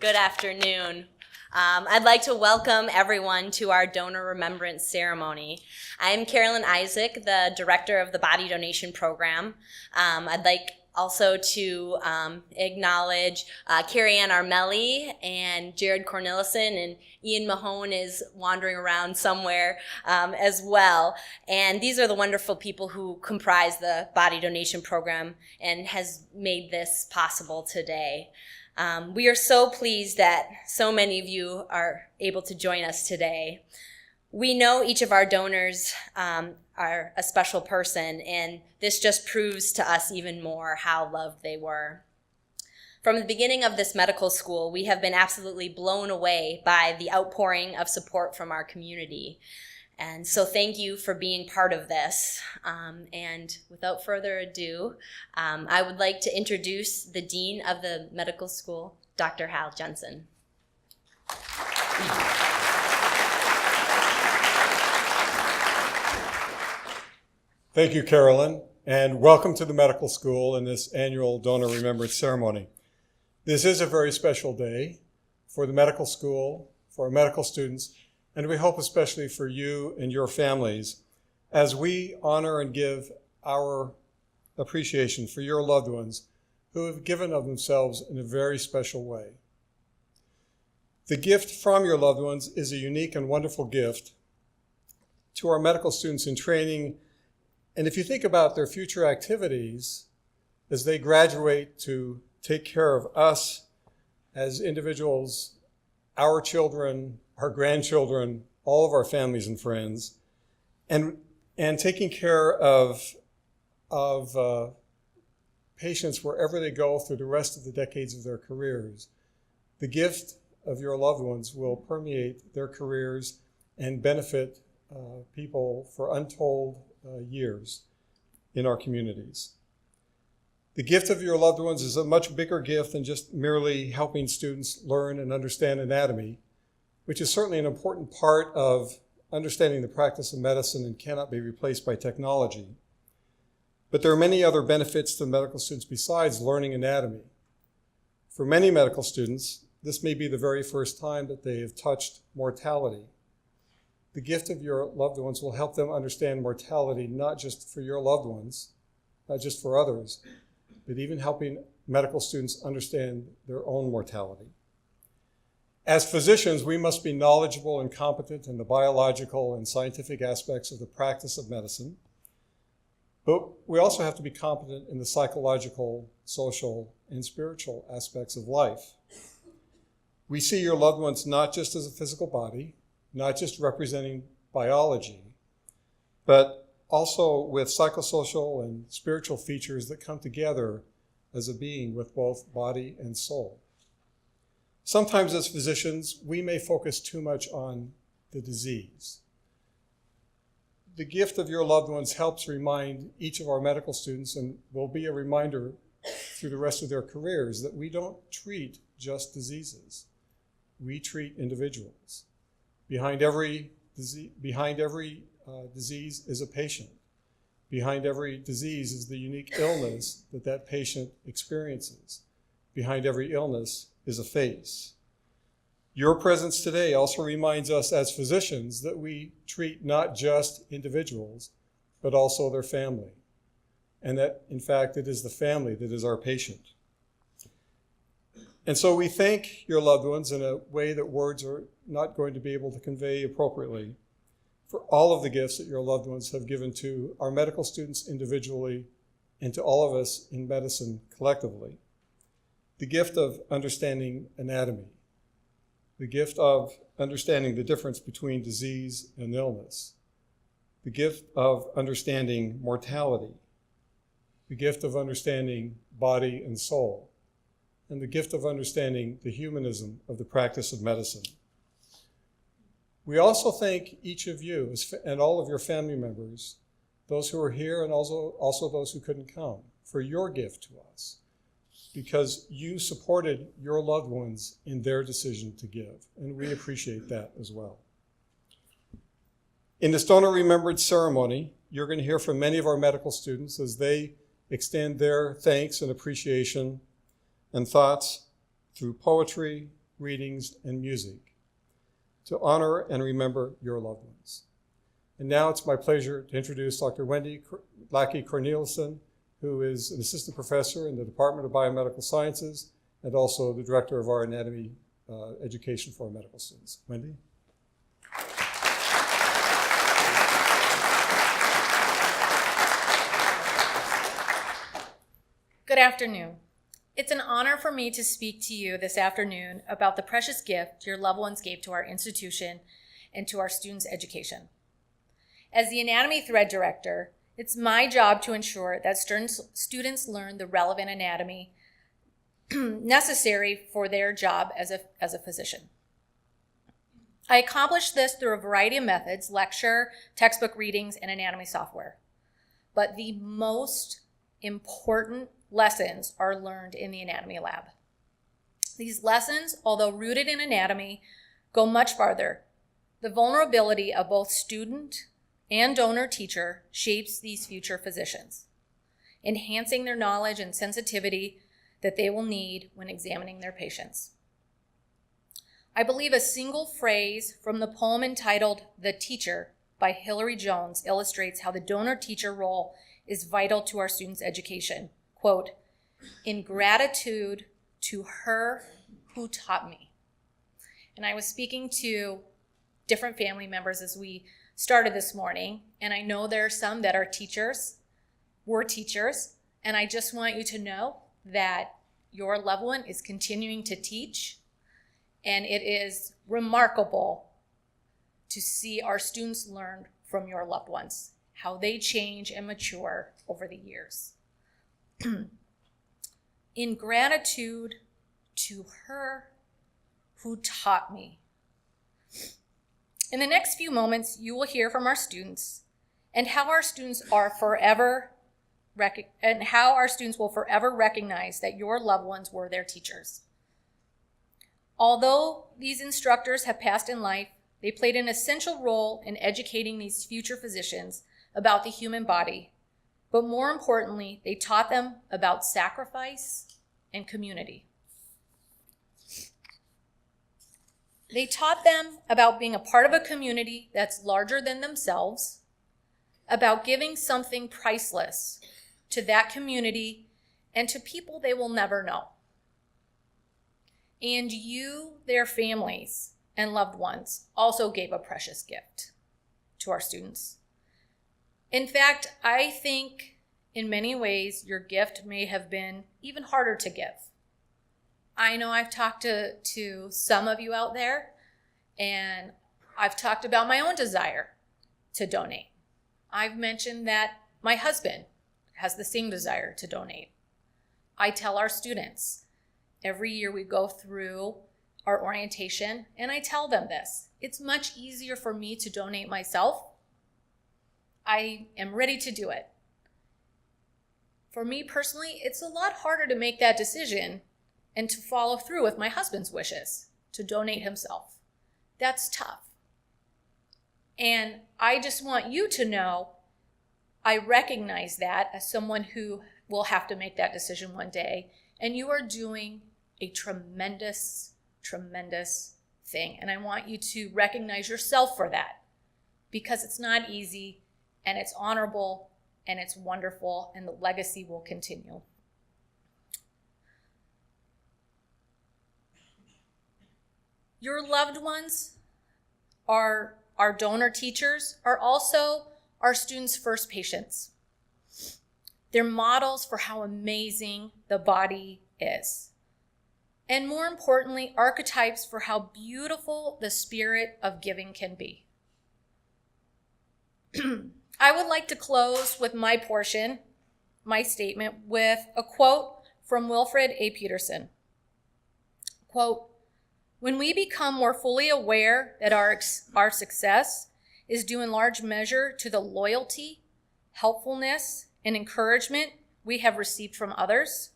Good afternoon. I'd like to welcome everyone to our Donor Remembrance Ceremony. I'm Carolyn Isaac, the director of the Body Donation Program. I'd like also to acknowledge Carrie Ann Armelli and Jared Cornelison, and Ian Mahone is wandering around somewhere as well. And these are the wonderful people who comprise the Body Donation Program and has made this possible today. We are so pleased that so many of you are able to join us today. We know each of our donors are a special person, and this just proves to us even more how loved they were. From the beginning of this medical school, we have been absolutely blown away by the outpouring of support from our community. And so thank you for being part of this. And without further ado, I would like to introduce the Dean of the Medical School, Dr. Hal Jensen. Thank you, Carolyn, and welcome to the medical school in this annual Donor Remembrance Ceremony. This is a very special day for the medical school, for our medical students, and we hope especially for you and your families as we honor and give our appreciation for your loved ones who have given of themselves in a very special way. The gift from your loved ones is a unique and wonderful gift to our medical students in training. And if you think about their future activities as they graduate to take care of us as individuals, our children, our grandchildren, all of our families and friends, and taking care of patients wherever they go through the rest of the decades of their careers, the gift of your loved ones will permeate their careers and benefit people for untold years in our communities. The gift of your loved ones is a much bigger gift than just merely helping students learn and understand anatomy, which is certainly an important part of understanding the practice of medicine and cannot be replaced by technology. But there are many other benefits to medical students besides learning anatomy. For many medical students, this may be the very first time that they have touched mortality. The gift of your loved ones will help them understand mortality, not just for your loved ones, not just for others, but even helping medical students understand their own mortality. As physicians, we must be knowledgeable and competent in the biological and scientific aspects of the practice of medicine, but we also have to be competent in the psychological, social, and spiritual aspects of life. We see your loved ones not just as a physical body, not just representing biology, but also with psychosocial and spiritual features that come together as a being with both body and soul. Sometimes as physicians, we may focus too much on the disease. The gift of your loved ones helps remind each of our medical students, and will be a reminder through the rest of their careers, that we don't treat just diseases. We treat individuals. Behind every disease is a patient. Behind every disease is the unique illness that patient experiences. Behind every illness is a face. Your presence today also reminds us as physicians that we treat not just individuals, but also their family. And that, in fact, it is the family that is our patient. And so we thank your loved ones in a way that words are not going to be able to convey appropriately for all of the gifts that your loved ones have given to our medical students individually and to all of us in medicine collectively. The gift of understanding anatomy, the gift of understanding the difference between disease and illness, the gift of understanding mortality, the gift of understanding body and soul, and the gift of understanding the humanism of the practice of medicine. We also thank each of you and all of your family members, those who are here and also those who couldn't come, for your gift to us, because you supported your loved ones in their decision to give, and we appreciate that as well. In this Donor Remembrance Ceremony, you're going to hear from many of our medical students as they extend their thanks and appreciation and thoughts through poetry, readings, and music to honor and remember your loved ones. And now it's my pleasure to introduce Dr. Wendy Lackey Cornelissen, who is an assistant professor in the Department of Biomedical Sciences and also the director of our anatomy education for our medical students. Wendy? Good afternoon. It's an honor for me to speak to you this afternoon about the precious gift your loved ones gave to our institution and to our students' education. As the Anatomy Thread Director, it's my job to ensure that students learn the relevant anatomy necessary for their job as a physician. I accomplish this through a variety of methods: lecture, textbook readings, and anatomy software. But the most important lessons are learned in the anatomy lab. These lessons, although rooted in anatomy, go much farther. The vulnerability of both student and donor teacher shapes these future physicians, enhancing their knowledge and sensitivity that they will need when examining their patients. I believe a single phrase from the poem entitled "The Teacher" by Hilary Jones illustrates how the donor-teacher role is vital to our students' education. Quote, "In gratitude to her who taught me." And I was speaking to different family members as we started this morning, and I know there are some that are teachers, were teachers, and I just want you to know that your loved one is continuing to teach, and it is remarkable to see our students learn from your loved ones, how they change and mature over the years. In gratitude to her who taught me. In the next few moments, you will hear from our students and how our students will forever recognize that your loved ones were their teachers. Although these instructors have passed in life, they played an essential role in educating these future physicians about the human body. But more importantly, they taught them about sacrifice and community. They taught them about being a part of a community that's larger than themselves, about giving something priceless to that community and to people they will never know. And you, their families and loved ones, also gave a precious gift to our students. In fact, I think in many ways your gift may have been even harder to give. I know I've talked to some of you out there, and I've talked about my own desire to donate. I've mentioned that my husband has the same desire to donate. I tell our students, every year we go through our orientation, and I tell them this: it's much easier for me to donate myself. I am ready to do it. For me personally, it's a lot harder to make that decision and to follow through with my husband's wishes to donate himself. That's tough. And I just want you to know I recognize that as someone who will have to make that decision one day, and you are doing a tremendous, tremendous thing. And I want you to recognize yourself for that, because it's not easy, and it's honorable, and it's wonderful, and the legacy will continue. Your loved ones, our donor teachers, are also our students' first patients. They're models for how amazing the body is. And more importantly, archetypes for how beautiful the spirit of giving can be. I would like to close with my portion, my statement, with a quote from Wilfred A. Peterson. Quote, "When we become more fully aware that our success is due in large measure to the loyalty, helpfulness, and encouragement we have received from others,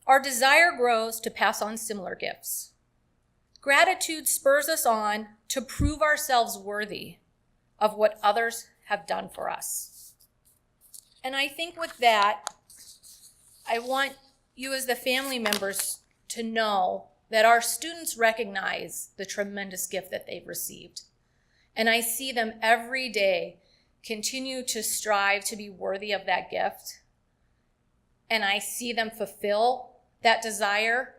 our desire grows to pass on similar gifts. Gratitude spurs us on to prove ourselves worthy of what others have done for us." And I think with that, I want you as the family members to know that our students recognize the tremendous gift that they've received. And I see them every day continue to strive to be worthy of that gift. And I see them fulfill that desire,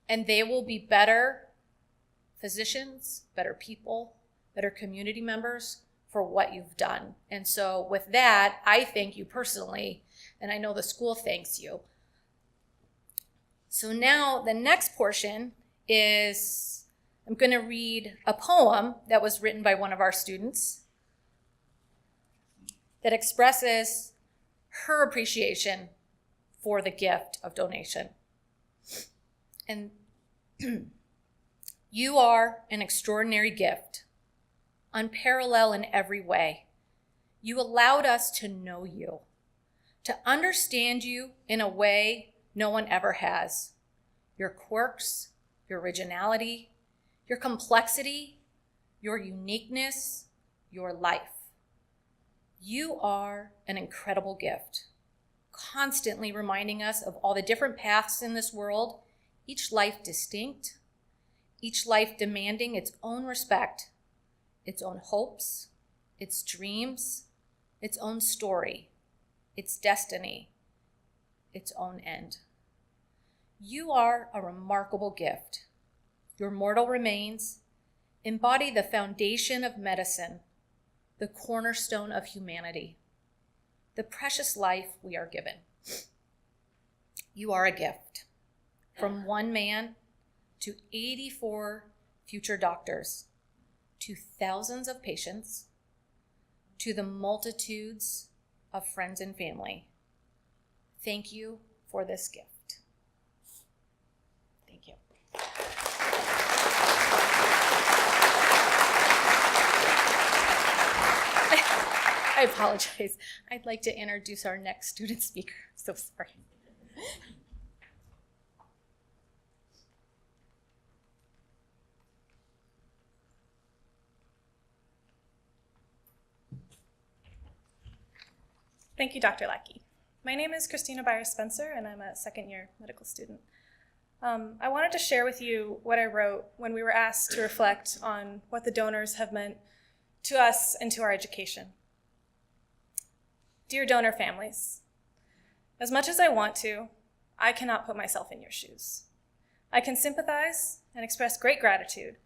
and they will be better physicians, better people, better community members for what you've done. And so with that, I thank you personally, and I know the school thanks you. So now the next portion is, I'm going to read a poem that was written by one of our students that expresses her appreciation for the gift of donation. And you are an extraordinary gift, unparalleled in every way. You allowed us to know you, to understand you in a way no one ever has. Your quirks, your originality, your complexity, your uniqueness, your life. You are an incredible gift, constantly reminding us of all the different paths in this world, each life distinct, each life demanding its own respect, its own hopes, its dreams, its own story, its destiny, its own end. You are a remarkable gift. Your mortal remains embody the foundation of medicine, the cornerstone of humanity, the precious life we are given. You are a gift from one man to 84 future doctors, to thousands of patients, to the multitudes of friends and family. Thank you for this gift. Thank you. I apologize. I'd like to introduce our next student speaker. So sorry. Thank you, Dr. Lackey. My name is Christina Byers-Spencer, and I'm a second-year medical student. I wanted to share with you what I wrote when we were asked to reflect on what the donors have meant to us and to our education. Dear donor families, as much as I want to, I cannot put myself in your shoes. I can sympathize and express great gratitude,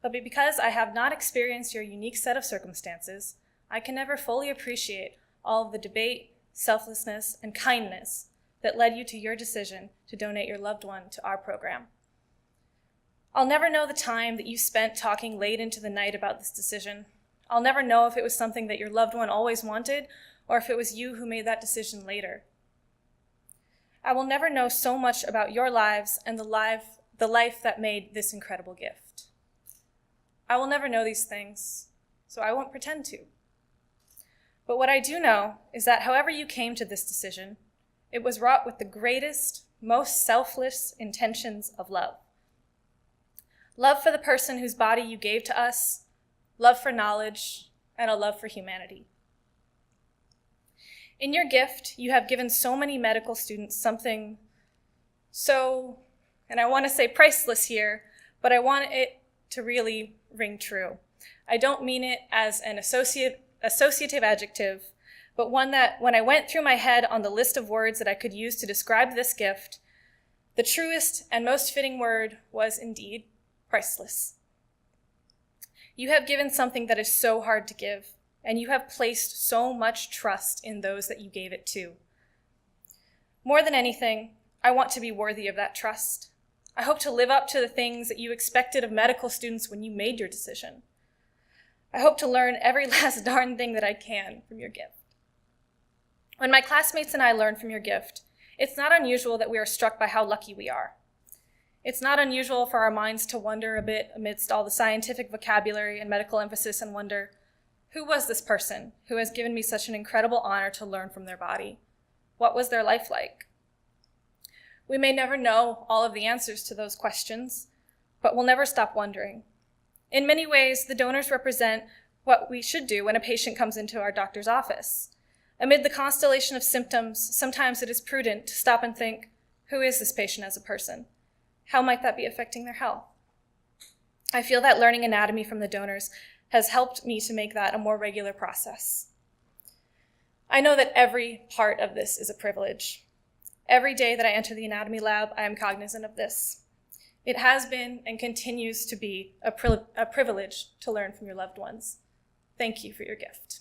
but because I have not experienced your unique set of circumstances, I can never fully appreciate all of the debate, selflessness, and kindness that led you to your decision to donate your loved one to our program. I'll never know the time that you spent talking late into the night about this decision. I'll never know if it was something that your loved one always wanted or if it was you who made that decision later. I will never know so much about your lives and the life that made this incredible gift. I will never know these things, so I won't pretend to. But what I do know is that however you came to this decision, it was wrought with the greatest, most selfless intentions of love. Love for the person whose body you gave to us, love for knowledge, and a love for humanity. In your gift, you have given so many medical students something so, and I want to say priceless here, but I want it to really ring true. I don't mean it as an associative adjective, but one that, when I went through my head on the list of words that I could use to describe this gift, the truest and most fitting word was indeed priceless. You have given something that is so hard to give, and you have placed so much trust in those that you gave it to. More than anything, I want to be worthy of that trust. I hope to live up to the things that you expected of medical students when you made your decision. I hope to learn every last darn thing that I can from your gift. When my classmates and I learn from your gift, it's not unusual that we are struck by how lucky we are. It's not unusual for our minds to wonder a bit amidst all the scientific vocabulary and medical emphasis and wonder, who was this person who has given me such an incredible honor to learn from their body? What was their life like? We may never know all of the answers to those questions, but we'll never stop wondering. In many ways, the donors represent what we should do when a patient comes into our doctor's office. Amid the constellation of symptoms, sometimes it is prudent to stop and think, who is this patient as a person? How might that be affecting their health? I feel that learning anatomy from the donors has helped me to make that a more regular process. I know that every part of this is a privilege. Every day that I enter the anatomy lab, I am cognizant of this. It has been and continues to be a privilege to learn from your loved ones. Thank you for your gift.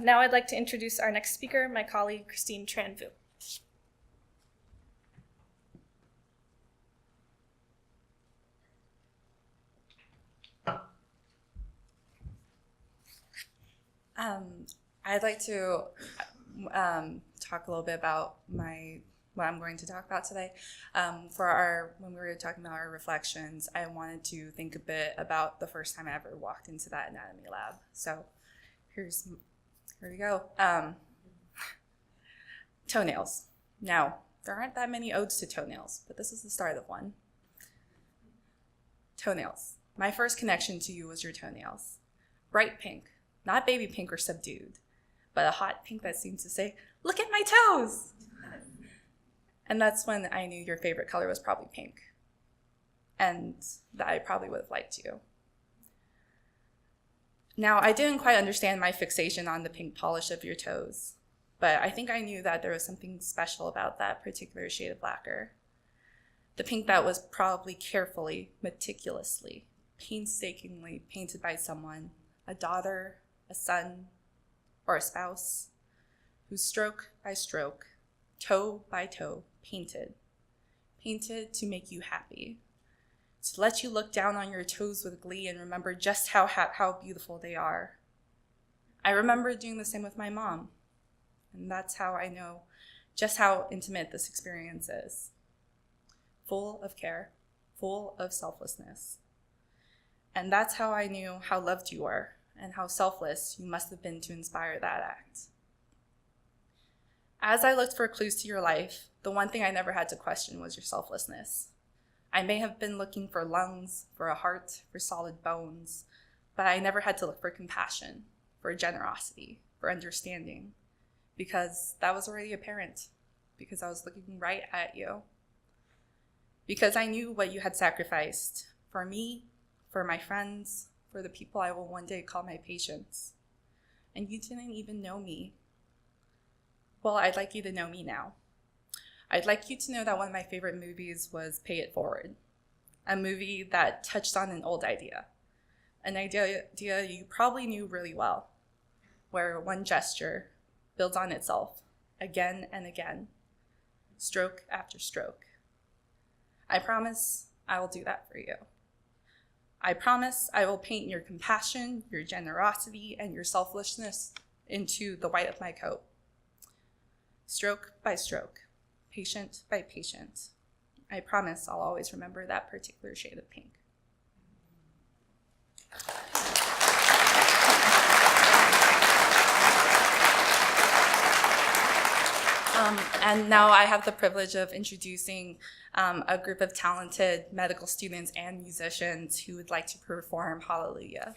Now I'd like to introduce our next speaker, my colleague, Christine Tran-Vu. I'd like to talk a little bit about what I'm going to talk about today. When we were talking about our reflections, I wanted to think a bit about the first time I ever walked into that anatomy lab. So here we go. Toenails. Now, there aren't that many odes to toenails, but this is the start of one. Toenails. My first connection to you was your toenails. Bright pink, not baby pink or subdued, but a hot pink that seemed to say, "Look at my toes!" And that's when I knew your favorite color was probably pink, and that I probably would have liked you. Now, I didn't quite understand my fixation on the pink polish of your toes, but I think I knew that there was something special about that particular shade of lacquer. The pink that was probably carefully, meticulously, painstakingly painted by someone, a daughter, a son, or a spouse, who stroke by stroke, toe by toe, painted to make you happy, to let you look down on your toes with glee and remember just how beautiful they are. I remember doing the same with my mom, and that's how I know just how intimate this experience is. Full of care, full of selflessness. And that's how I knew how loved you were and how selfless you must have been to inspire that act. As I looked for clues to your life, the one thing I never had to question was your selflessness. I may have been looking for lungs, for a heart, for solid bones, but I never had to look for compassion, for generosity, for understanding, because that was already apparent, because I was looking right at you. Because I knew what you had sacrificed for me, for my friends, for the people I will one day call my patients. And you didn't even know me. Well, I'd like you to know me now. I'd like you to know that one of my favorite movies was Pay It Forward, a movie that touched on an old idea, an idea you probably knew really well, where one gesture builds on itself again and again, stroke after stroke. I promise I will do that for you. I promise I will paint your compassion, your generosity, and your selflessness into the white of my coat. Stroke by stroke, patient by patient. I promise I'll always remember that particular shade of pink. And now I have the privilege of introducing a group of talented medical students and musicians who would like to perform Hallelujah.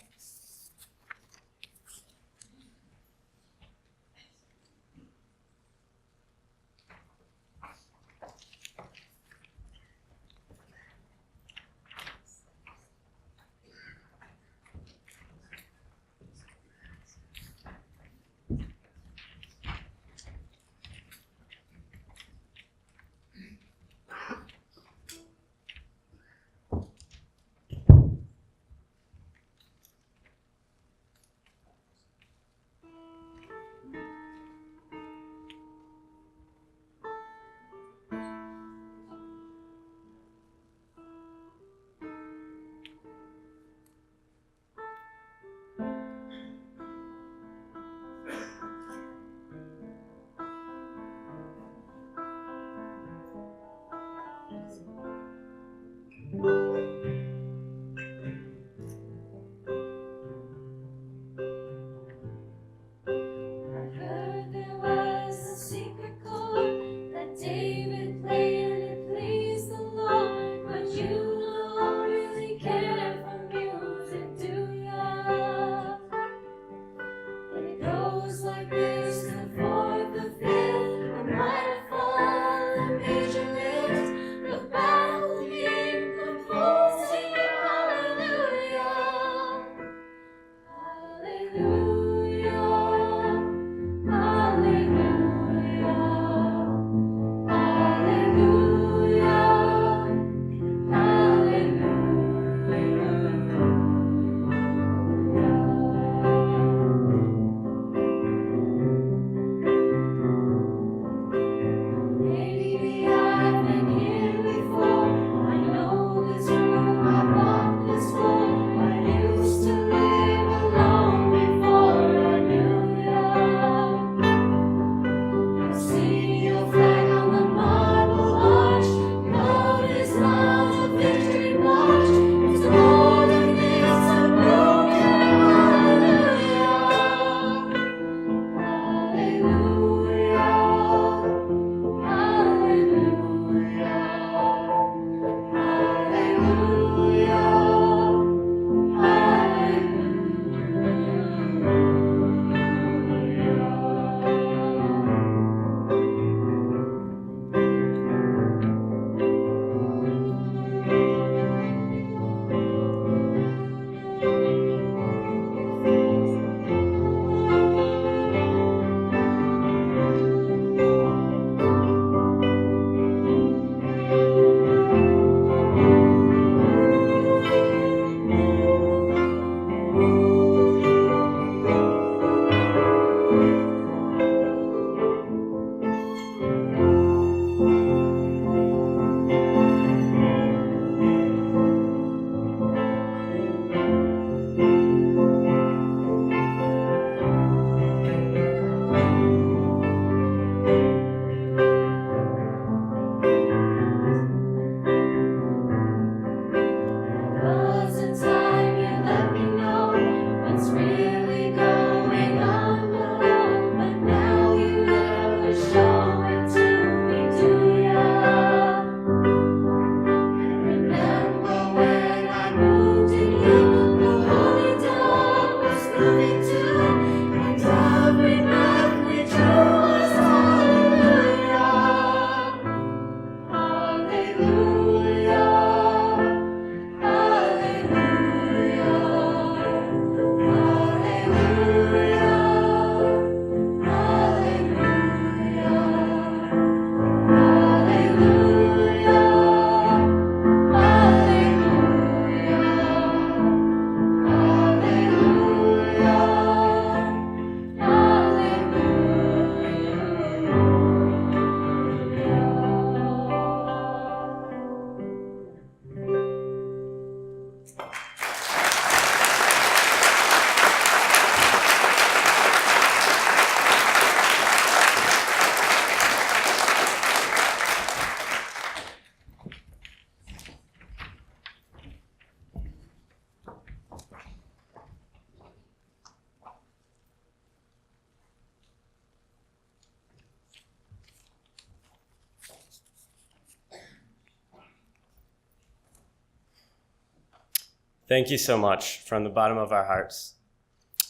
Thank you so much from the bottom of our hearts.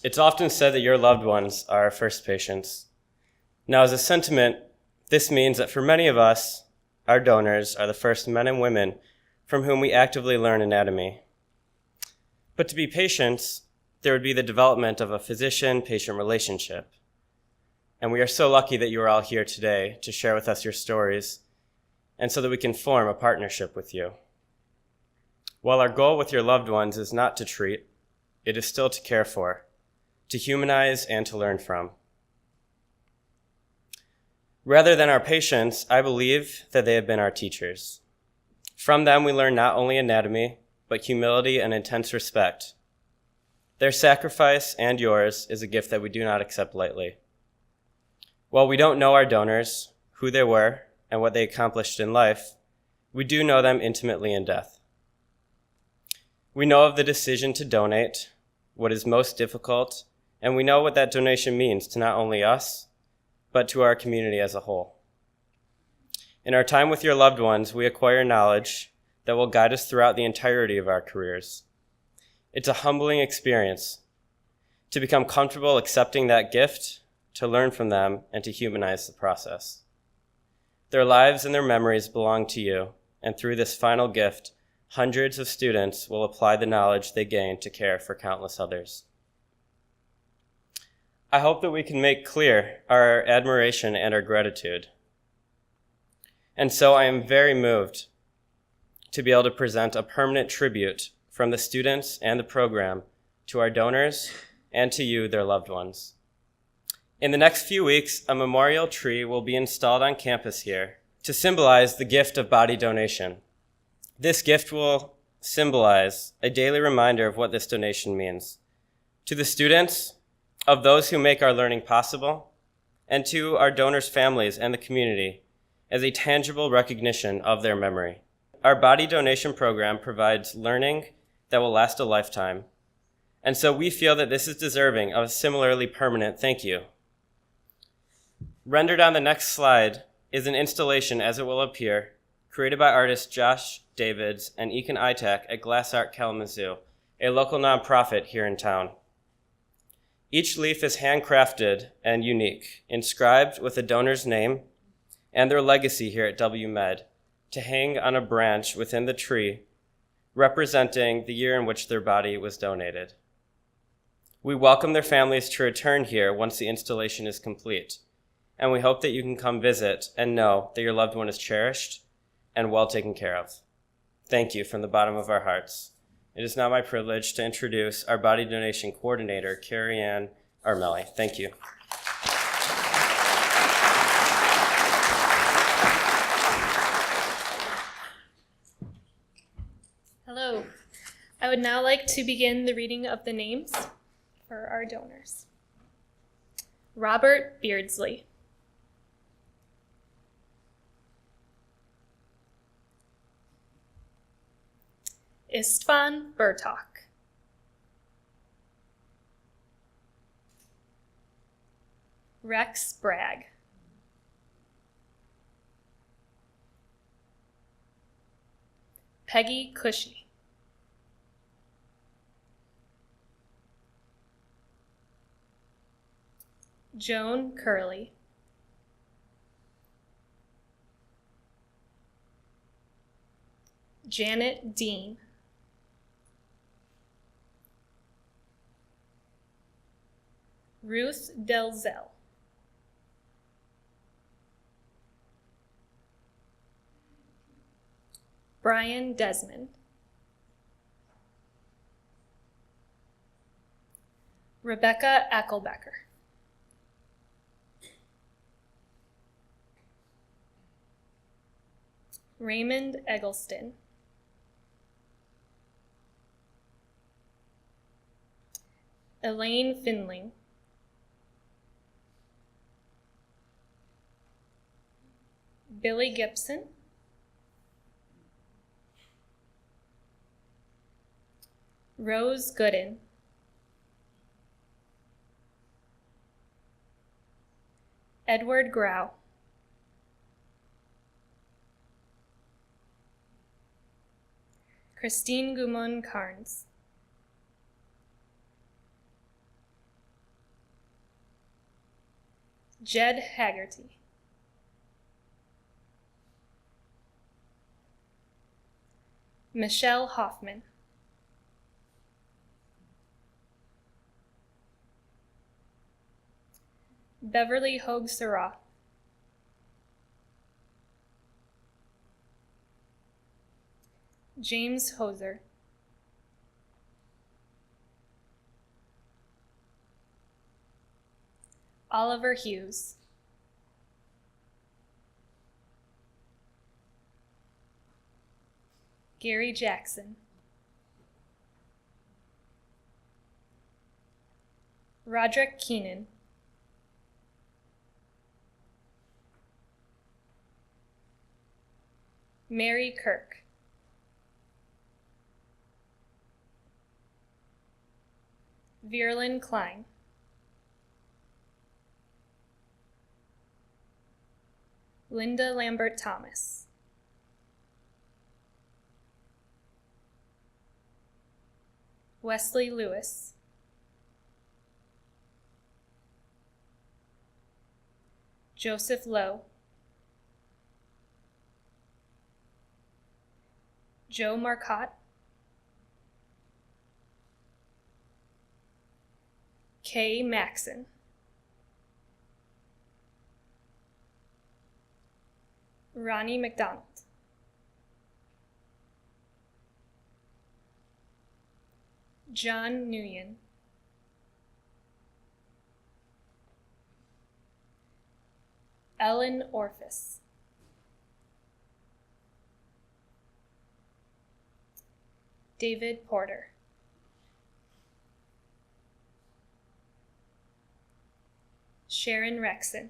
It's often said that your loved ones are our first patients. Now, as a sentiment, this means that for many of us, our donors are the first men and women from whom we actively learn anatomy. But to be patients, there would be the development of a physician-patient relationship. And we are so lucky that you are all here today to share with us your stories, and so that we can form a partnership with you. While our goal with your loved ones is not to treat, it is still to care for, to humanize, and to learn from. Rather than our patients, I believe that they have been our teachers. From them, we learn not only anatomy, but humility and intense respect. Their sacrifice and yours is a gift that we do not accept lightly. While we don't know our donors, who they were, and what they accomplished in life, we do know them intimately in death. We know of the decision to donate, what is most difficult, and we know what that donation means to not only us, but to our community as a whole. In our time with your loved ones, we acquire knowledge that will guide us throughout the entirety of our careers. It's a humbling experience to become comfortable accepting that gift, to learn from them, and to humanize the process. Their lives and their memories belong to you, and through this final gift, hundreds of students will apply the knowledge they gain to care for countless others. I hope that we can make clear our admiration and our gratitude. And so I am very moved to be able to present a permanent tribute from the students and the program to our donors and to you, their loved ones. In the next few weeks, a memorial tree will be installed on campus here to symbolize the gift of body donation. This gift will symbolize a daily reminder of what this donation means to the students, of those who make our learning possible, and to our donors' families and the community as a tangible recognition of their memory. Our body donation program provides learning that will last a lifetime, and so we feel that this is deserving of a similarly permanent thank you. Rendered on the next slide is an installation, as it will appear, created by artist Josh Davids and Ekin Itak at Glass Art Kalamazoo, a local nonprofit here in town. Each leaf is handcrafted and unique, inscribed with a donor's name and their legacy here at WMed, to hang on a branch within the tree, representing the year in which their body was donated. We welcome their families to return here once the installation is complete, and we hope that you can come visit and know that your loved one is cherished and well taken care of. Thank you from the bottom of our hearts. It is now my privilege to introduce our body donation coordinator, Carrie Ann Armelli. Thank you. Hello. I would now like to begin the reading of the names for our donors. Robert Beardsley. Istvan Bertok. Rex Bragg. Peggy Cauchy. Joan Curley. Janet Deane. Ruth Delzell. Brian Desmond. Rebecca Eckelbecker. Raymond Eggleston. Elaine Findling. Billy Gibson. Rose Gooden. Edward Grau. Christine Guimond-Cairns. Jed Haggerty. Michelle Hoffman. Beverly Hogue-Sirois. James Hosier. Oliver Hughes. Gary Jackson. Roderick Keenan. Mary Kirk. Vierlin Klein. Linda Lambert-Thomas. Wesley Lewis. Joseph Lowe. Joe Marcotte. Kay Maxon. Roney McDonald. John Nguyen. Ellen Orphis. David Porter. Sharon Rexin.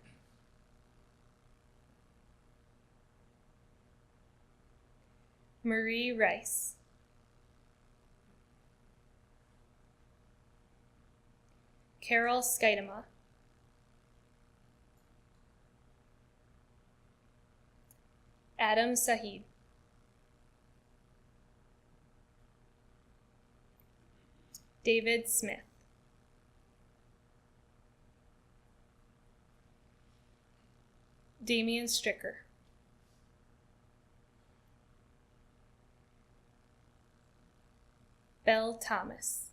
Marie Rice. Carol Skidema. Adam Sahid. David Smith. Damien Stricker. Belle Thomas.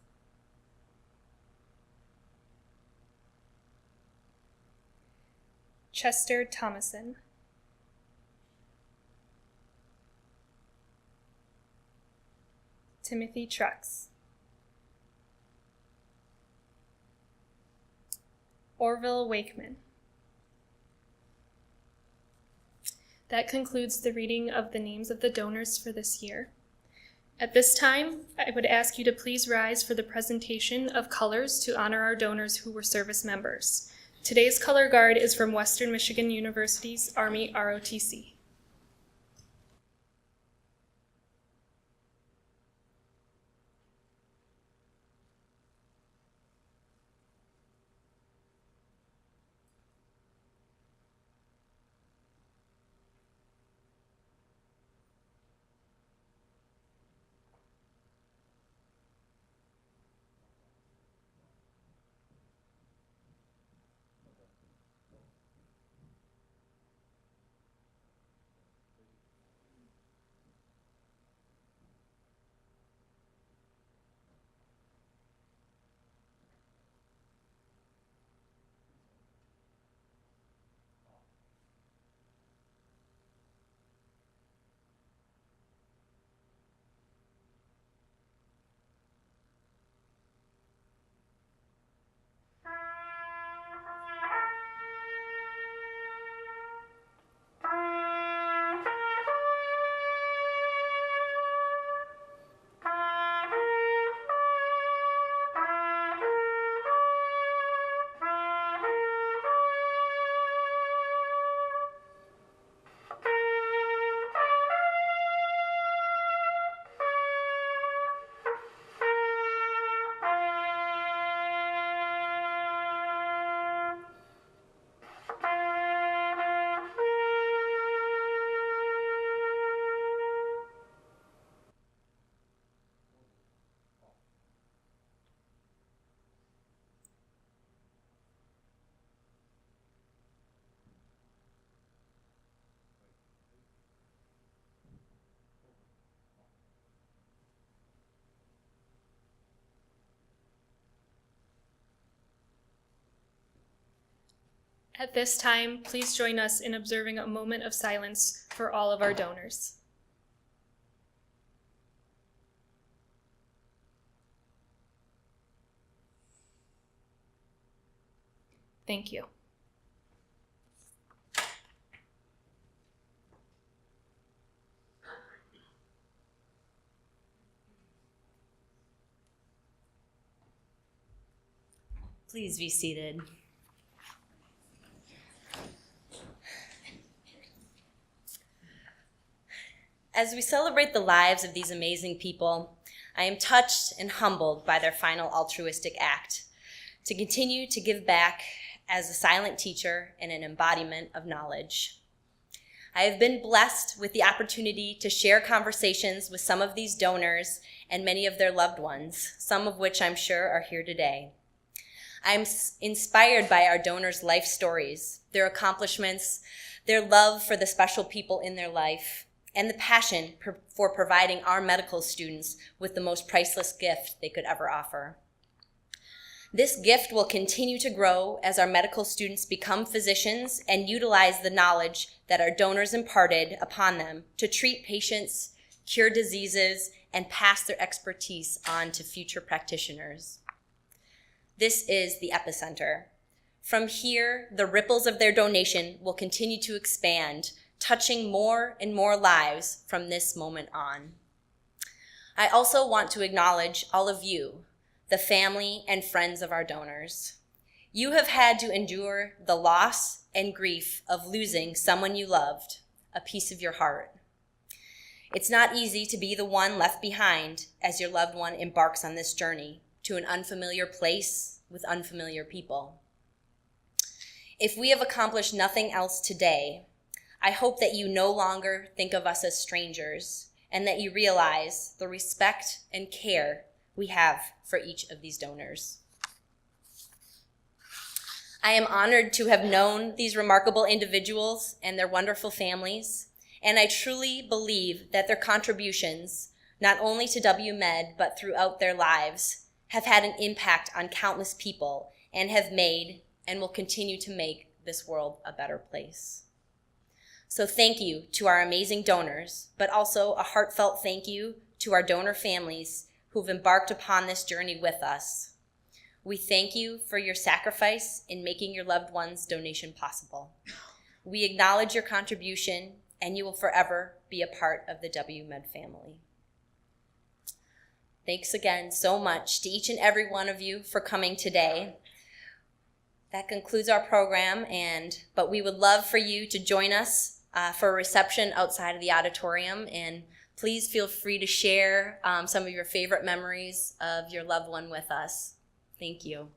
Chester Thomason. Timothy Trucks. Orville Wakeman. That concludes the reading of the names of the donors for this year. At this time, I would ask you to please rise for the presentation of colors to honor our donors who were service members. Today's color guard is from Western Michigan University's Army ROTC. At this time, please join us in observing a moment of silence for all of our donors. Thank you. Please be seated. As we celebrate the lives of these amazing people, I am touched and humbled by their final altruistic act to continue to give back as a silent teacher and an embodiment of knowledge. I have been blessed with the opportunity to share conversations with some of these donors and many of their loved ones, some of which I'm sure are here today. I am inspired by our donors' life stories, their accomplishments, their love for the special people in their life, and the passion for providing our medical students with the most priceless gift they could ever offer. This gift will continue to grow as our medical students become physicians and utilize the knowledge that our donors imparted upon them to treat patients, cure diseases, and pass their expertise on to future practitioners. This is the epicenter. From here, the ripples of their donation will continue to expand, touching more and more lives from this moment on. I also want to acknowledge all of you, the family and friends of our donors. You have had to endure the loss and grief of losing someone you loved, a piece of your heart. It's not easy to be the one left behind as your loved one embarks on this journey to an unfamiliar place with unfamiliar people. If we have accomplished nothing else today, I hope that you no longer think of us as strangers and that you realize the respect and care we have for each of these donors. I am honored to have known these remarkable individuals and their wonderful families, and I truly believe that their contributions, not only to WMed, but throughout their lives, have had an impact on countless people and have made and will continue to make this world a better place. So thank you to our amazing donors, but also a heartfelt thank you to our donor families who've embarked upon this journey with us. We thank you for your sacrifice in making your loved one's donation possible. We acknowledge your contribution, and you will forever be a part of the WMed family. Thanks again so much to each and every one of you for coming today. That concludes our program, but we would love for you to join us for a reception outside of the auditorium, and please feel free to share some of your favorite memories of your loved one with us. Thank you.